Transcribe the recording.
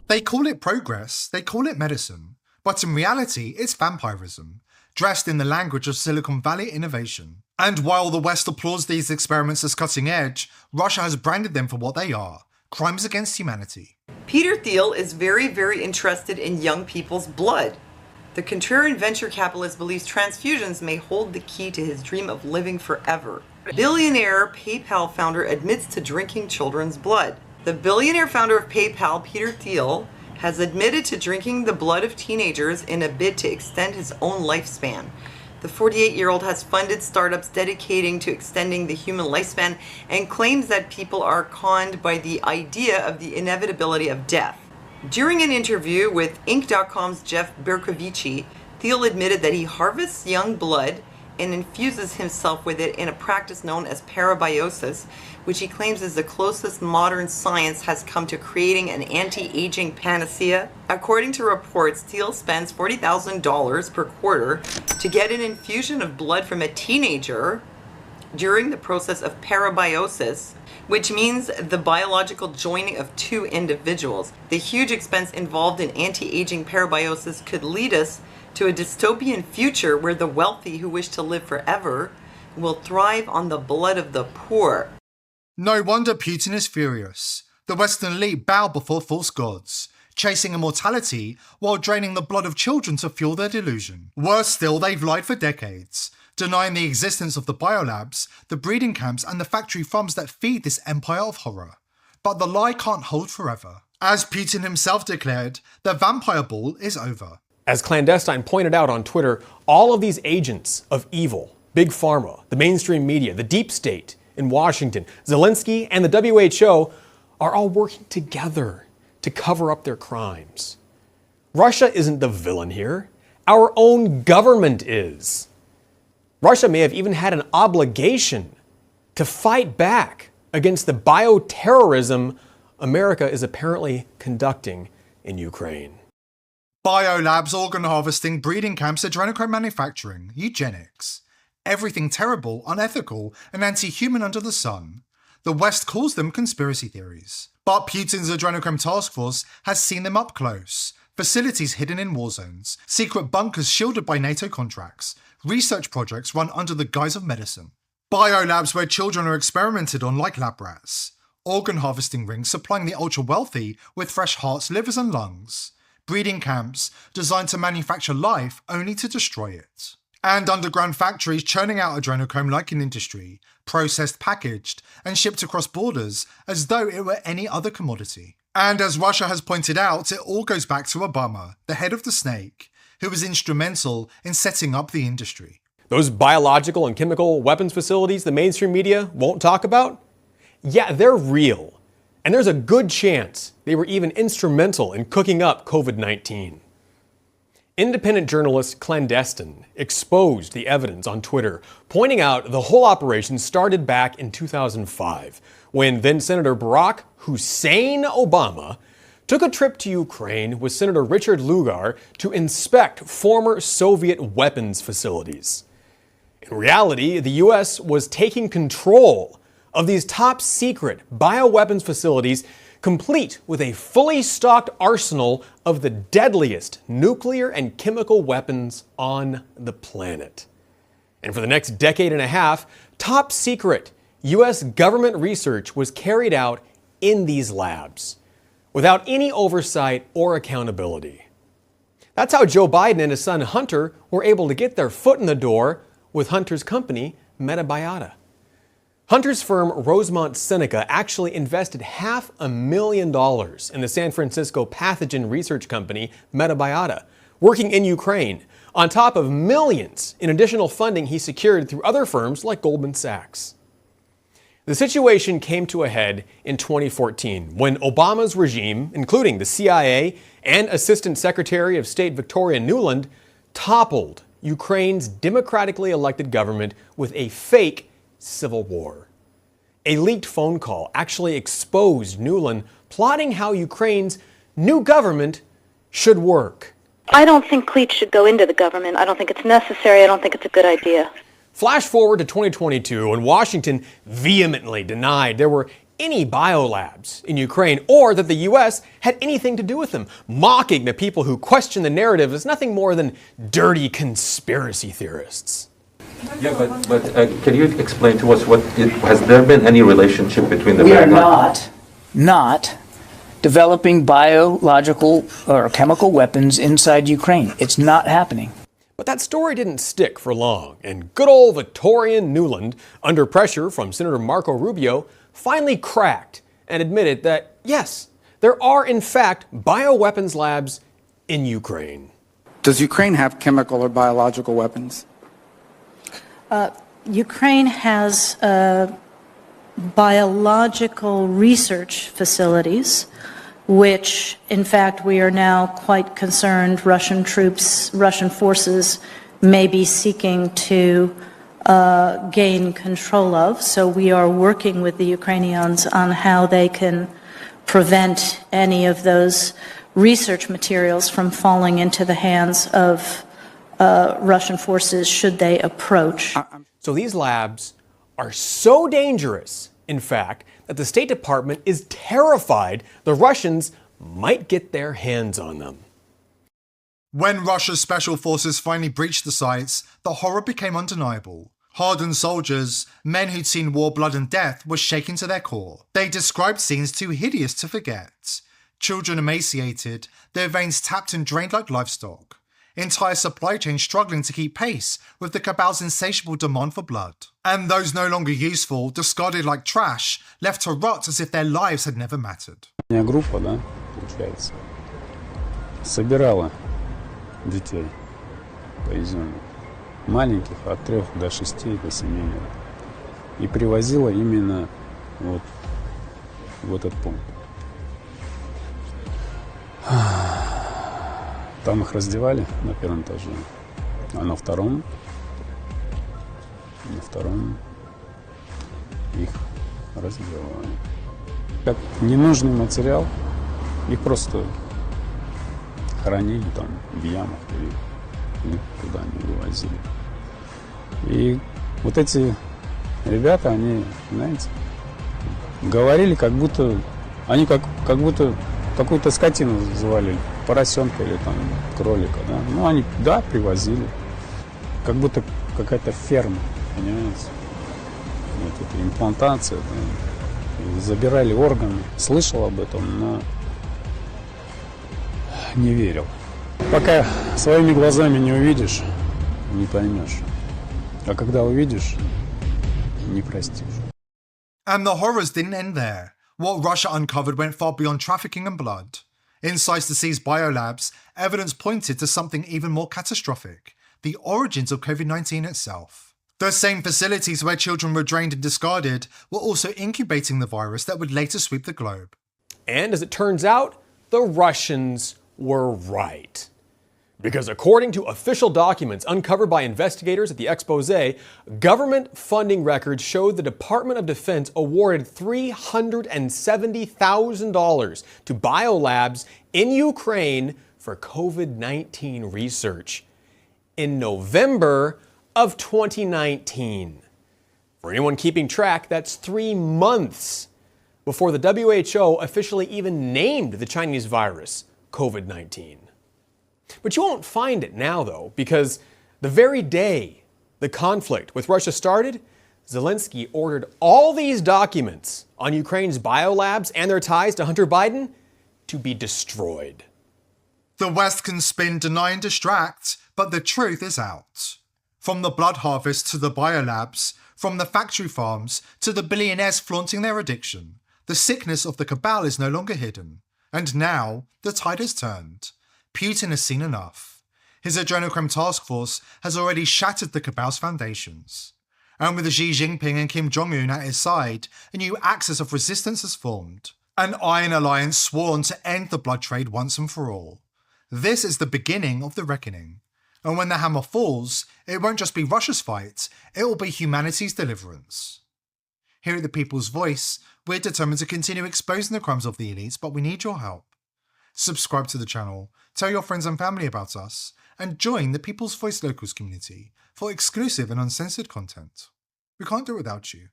They call it progress, they call it medicine, but in reality it's vampirism, dressed in the language of Silicon Valley innovation. And while the West applauds these experiments as cutting edge, Russia has branded them for what they are: crimes against humanity. Peter Thiel is very interested in young people's blood. The contrarian venture capitalist believes transfusions may hold the key to his dream of living forever. Billionaire PayPal founder admits to drinking children's blood. The billionaire founder of PayPal, Peter Thiel, has admitted to drinking the blood of teenagers in a bid to extend his own lifespan. The 48-year-old has funded startups dedicating to extending the human lifespan and claims that people are conned by the idea of the inevitability of death. During an interview with Inc.com's Jeff Bercovici, Thiel admitted that he harvests young blood and infuses himself with it in a practice known as parabiosis, which he claims is the closest modern science has come to creating an anti-aging panacea. According to reports, Thiel spends $40,000 per quarter to get an infusion of blood from a teenager during the process of parabiosis, which means the biological joining of two individuals. The huge expense involved in anti-aging parabiosis could lead us to a dystopian future where the wealthy who wish to live forever will thrive on the blood of the poor. No wonder Putin is furious. The Western elite bow before false gods, chasing immortality while draining the blood of children to fuel their delusion. Worse still, they've lied for decades, denying the existence of the biolabs, the breeding camps, and the factory farms that feed this empire of horror. But the lie can't hold forever. As Putin himself declared, the vampire ball is over. As Clandestine pointed out on Twitter, all of these agents of evil, Big Pharma, the mainstream media, the deep state in Washington, Zelensky, and the WHO are all working together to cover up their crimes. Russia isn't the villain here. Our own government is. Russia may have even had an obligation to fight back against the bioterrorism America is apparently conducting in Ukraine. Biolabs, organ harvesting, breeding camps, adrenochrome manufacturing, eugenics. Everything terrible, unethical, and anti-human under the sun. The West calls them conspiracy theories. But Putin's adrenochrome task force has seen them up close. Facilities hidden in war zones, secret bunkers shielded by NATO contracts, research projects run under the guise of medicine. Biolabs where children are experimented on like lab rats. Organ harvesting rings supplying the ultra-wealthy with fresh hearts, livers, and lungs. Breeding camps designed to manufacture life only to destroy it. And underground factories churning out adrenochrome like an industry, processed, packaged, and shipped across borders as though it were any other commodity. And as Russia has pointed out, it all goes back to Obama, the head of the snake, who was instrumental in setting up the industry. Those biological and chemical weapons facilities the mainstream media won't talk about? Yeah, they're real. And there's a good chance they were even instrumental in cooking up COVID-19. Independent journalist Clandestine exposed the evidence on Twitter, pointing out the whole operation started back in 2005, when then-Senator Barack Hussein Obama took a trip to Ukraine with Senator Richard Lugar to inspect former Soviet weapons facilities. In reality, the U.S. was taking control of these top-secret bioweapons facilities, complete with a fully stocked arsenal of the deadliest nuclear and chemical weapons on the planet. And for the next decade and a half, top-secret U.S. government research was carried out in these labs, without any oversight or accountability. That's how Joe Biden and his son Hunter were able to get their foot in the door with Hunter's company, Hunter's firm Rosemont Seneca actually invested $500,000 in the San Francisco pathogen research company Metabiota, working in Ukraine, on top of millions in additional funding he secured through other firms like Goldman Sachs. The situation came to a head in 2014 when Obama's regime, including the CIA and Assistant Secretary of State Victoria Nuland, toppled Ukraine's democratically elected government with a fake civil war. A leaked phone call actually exposed Nuland plotting how Ukraine's new government should work. I don't think cleats should go into the government. I don't think it's necessary. I don't think it's a good idea. Flash forward to 2022 when Washington vehemently denied there were any biolabs in Ukraine or that the US had anything to do with them, mocking the people who question the narrative as nothing more than dirty conspiracy theorists. Yeah, but can you explain to us has there been any relationship between the We are not developing biological or chemical weapons inside Ukraine. It's not happening. But that story didn't stick for long, and good old Victorian Nuland, under pressure from Senator Marco Rubio, finally cracked and admitted that, yes, there are in fact bioweapons labs in Ukraine. Does Ukraine have chemical or biological weapons? Ukraine has biological research facilities, which, in fact, we are now quite concerned Russian forces may be seeking to gain control of. So we are working with the Ukrainians on how they can prevent any of those research materials from falling into the hands of Russian forces should they approach. So these labs are so dangerous, in fact, that the State Department is terrified the Russians might get their hands on them. When Russia's special forces finally breached the sites, the horror became undeniable. Hardened soldiers, men who'd seen war, blood and death, were shaken to their core. They described scenes too hideous to forget. Children emaciated, their veins tapped and drained like livestock. Entire supply chains struggling to keep pace with the cabal's insatiable demand for blood. And those no longer useful, discarded like trash, left to rot as if their lives had never mattered. Группа, да, получается, собирала детей повезенных, маленьких от 3 до 6 до 7 лет, и привозила именно вот в этот пункт. Там их раздевали на первом этаже, а на втором их раздевали. Как ненужный материал, их просто хранили там в ямах и никуда не вывозили. И вот эти ребята, они, знаете, говорили, как будто они как будто какую-то скотину завалили, поросенка или там кролика, да. Ну, они, да, привозили. Как будто какая-то ферма, понимаете? Вот эта имплантация, да. Забирали органы. Слышал об этом, но не верил. Пока своими глазами не увидишь, не поймешь. А когда увидишь, не простишь. And the horrors didn't end there. What Russia uncovered went far beyond trafficking and blood. Inside the seized biolabs, evidence pointed to something even more catastrophic: the origins of COVID-19 itself. The same facilities where children were drained and discarded were also incubating the virus that would later sweep the globe. And as it turns out, the Russians were right. Because according to official documents uncovered by investigators at the expose, government funding records showed the Department of Defense awarded $370,000 to biolabs in Ukraine for COVID-19 research in November of 2019. For anyone keeping track, that's 3 months before the WHO officially even named the Chinese virus COVID-19. But you won't find it now, though, because the very day the conflict with Russia started, Zelensky ordered all these documents on Ukraine's biolabs and their ties to Hunter Biden to be destroyed. The West can spin, deny and distract, but the truth is out. From the blood harvest to the biolabs, from the factory farms to the billionaires flaunting their addiction, the sickness of the cabal is no longer hidden. And now, the tide has turned. Putin has seen enough. His adrenochrome task force has already shattered the cabal's foundations. And with Xi Jinping and Kim Jong-un at his side, a new axis of resistance has formed. An iron alliance sworn to end the blood trade once and for all. This is the beginning of the reckoning. And when the hammer falls, it won't just be Russia's fight, it will be humanity's deliverance. Here at The People's Voice, we're determined to continue exposing the crimes of the elites, but we need your help. Subscribe to the channel, tell your friends and family about us, and join the People's Voice Locals community for exclusive and uncensored content. We can't do it without you.